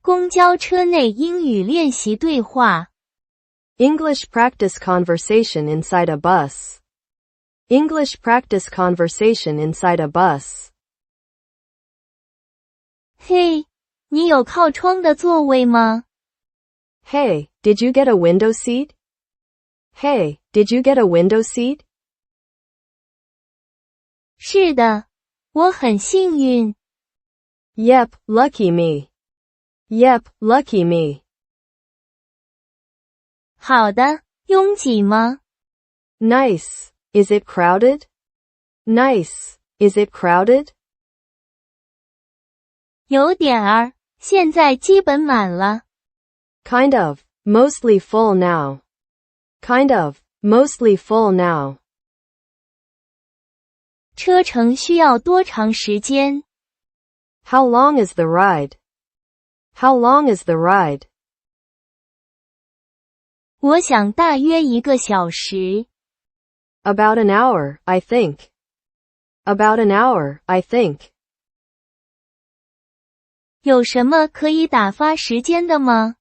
公交车内英语练习对话。English practice conversation inside a bus. English practice conversation inside a bus. 嘿，你有靠窗的座位吗？ Hey, did you get a window seat? Hey, did you get a window seat? 是的，我很幸运。Yep, lucky me. Yep, lucky me. 好的，拥挤吗？ Nice. Is it crowded? Nice. Is it crowded? 有点儿，现在基本满了。Kind of. Mostly full now. Kind of. Mostly full now. 车程需要多长时间？ How long is the ride? How long is the ride? 我想大约1个小时。About an hour, I think. About an hour, I think. 有什么可以打发时间的吗？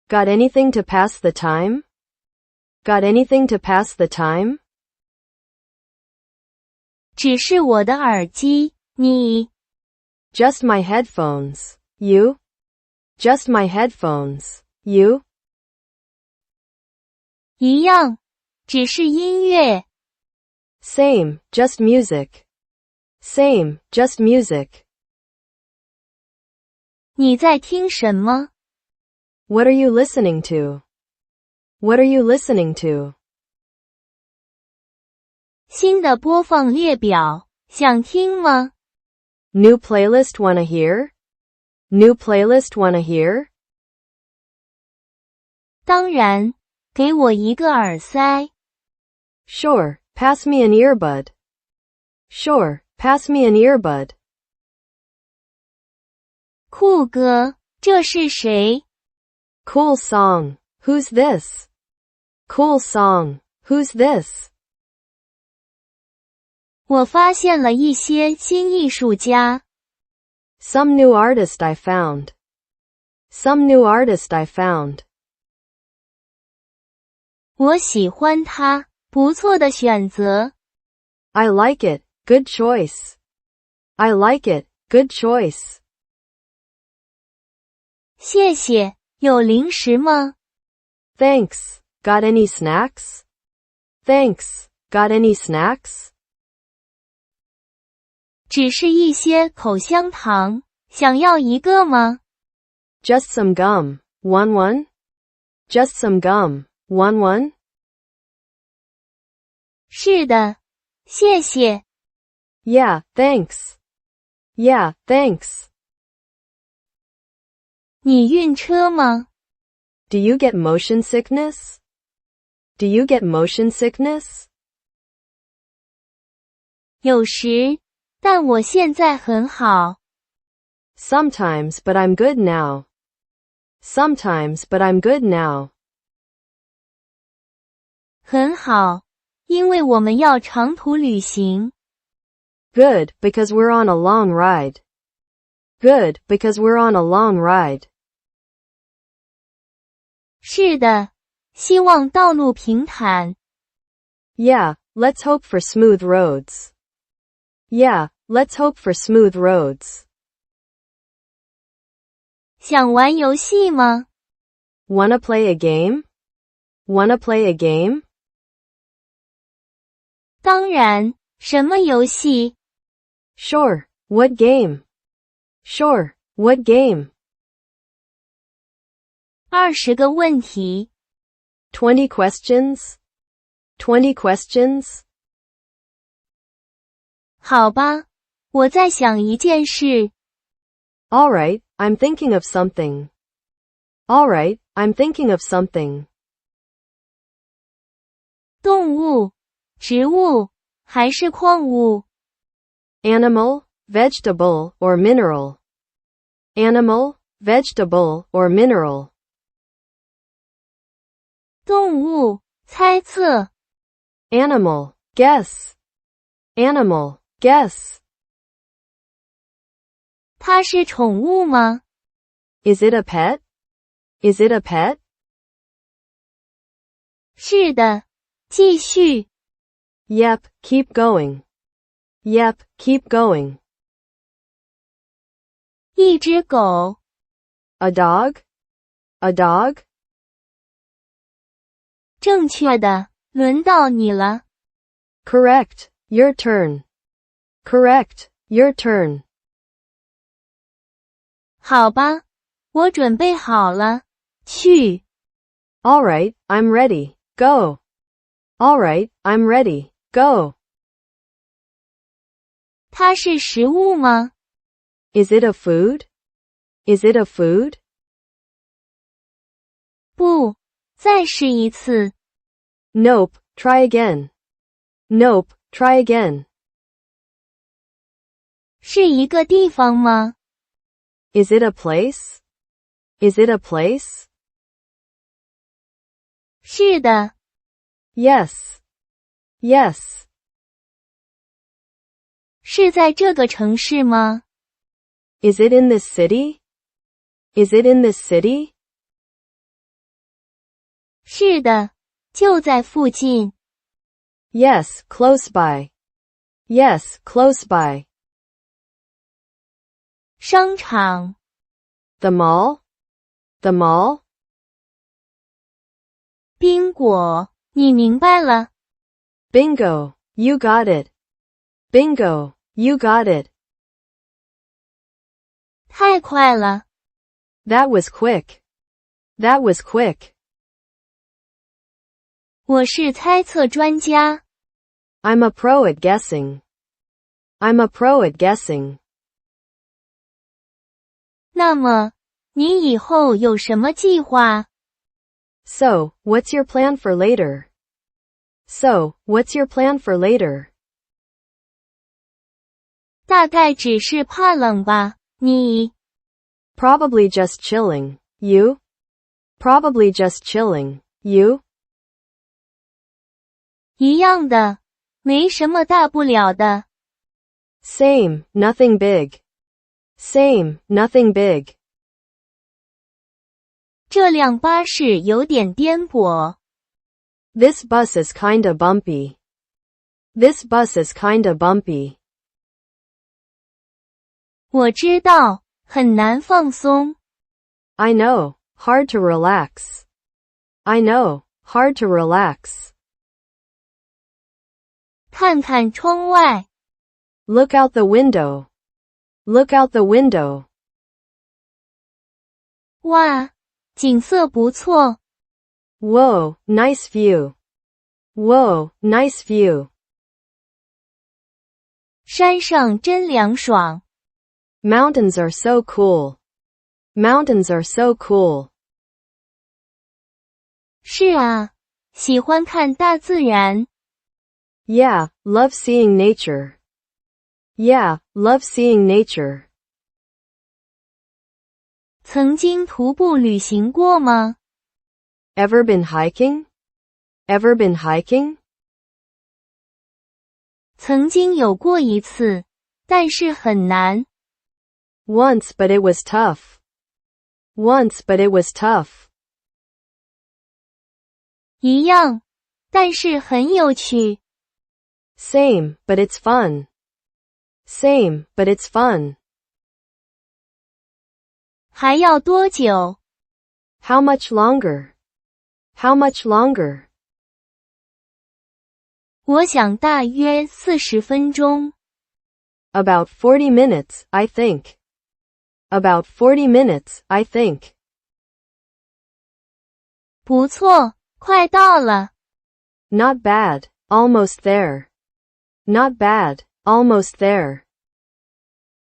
Got anything to pass the time? Got anything to pass the time? 只是我的耳机，你。Just my headphones. You? Just my headphones. You? 一样，只是音乐。Same, just music. Same, just music. 你在听什么？ What are you listening to? What are you listening to? 新的播放列表，想听吗？ New playlist wanna hear? New playlist wanna hear? 当然，给我一个耳塞。Sure, pass me an earbud. Sure, pass me an earbud. 酷哥，这是谁？ Cool song. Who's this? Cool song. Who's this? 我发现了一些新艺术家。Some new artist I found. Some new artist I found. 我喜欢他，不错的选择。I like it. Good choice. I like it. Good choice. 谢谢，有零食吗？ Thanks. Got any snacks? Thanks. Got any snacks? 只是一些口香糖，想要一个吗？ Just some gum. Want one? Just some gum. Want one? 是的，谢谢。Yeah, thanks. Yeah, thanks. 你晕车吗？ Do you get motion sickness? Do you get motion sickness? 有时，但我现在很好。Sometimes, but I'm good now. Sometimes, but I'm good now. 很好，因为我们要长途旅行。Good, because we're on a long ride. Good, because we're on a long ride. 是的，希望道路平坦。Yeah, let's hope for smooth roads. Yeah, let's hope for smooth roads. 想玩游戏吗？ Wanna play a game? Wanna play a game? 当然，什么游戏？ Sure, what game? Sure, what game? 20个问题。 20 questions? 20 questions? 好吧，我在想一件事。 Alright, I'm thinking of something. Alright, I'm thinking of something. 动物、植物，还是矿物？ Animal, vegetable, or mineral. Animal, vegetable, or mineral. 动物，猜测。 Animal, guess. Animal, guess. 它是宠物吗？ Is it a pet? Is it a pet? 是的，继续。Yep, keep going. Yep, keep going. 一只狗。A dog? A dog? 正确的，轮到你了。Correct, your turn. Correct, your turn. 好吧，我准备好了，去。Alright, I'm ready. Go. Alright, I'm ready. Go. 它是食物吗？ Is it a food? Is it a food? 不，再试一次。Nope, try again. Nope, try again. 是一个地方吗？ Is it a place? Is it a place? 是的。Yes. Yes. 是在这个城市吗？ Is it in this city? Is it in this city? 是的，就在附近。Yes, close by. Yes, close by. 商场。 The mall? The mall? 宾果，你明白了。Bingo, you got it. Bingo, you got it. 太快了。That was quick. That was quick. 我是猜测专家。I'm a pro at guessing. I'm a pro at guessing. 那么，你以后有什么计划？ So, what's your plan for later? So, what's your plan for later? 大概只是怕冷吧，你。Probably just chilling. You? Probably just chilling. You? 一样的，没什么大不了的。Same, nothing big. Same, nothing big. 这辆巴士有点颠簸。This bus is kinda bumpy. This bus is kinda bumpy. 我知道，很难放松。I know, hard to relax. I know, hard to relax. 看看窗外。Look out the window. Look out the window. 哇，景色不错。Whoa, nice view. Whoa, nice view. 山上真凉爽。Mountains are so cool. Mountains are so cool. 是啊，喜欢看大自然。Yeah, love seeing nature. Yeah, love seeing nature. 曾经徒步旅行过吗？ Ever been hiking? Ever been hiking? 曾经有过一次，但是很难。Once, but it was tough. Once, but it was tough. 一样，但是很有趣。Same, but it's fun. Same, but it's fun. 还要多久？ How much longer? How much longer? 我想大约40分钟。About 40 minutes, I think. About 40 minutes, I think. 不错，快到了。Not bad, almost there. Not bad, almost there.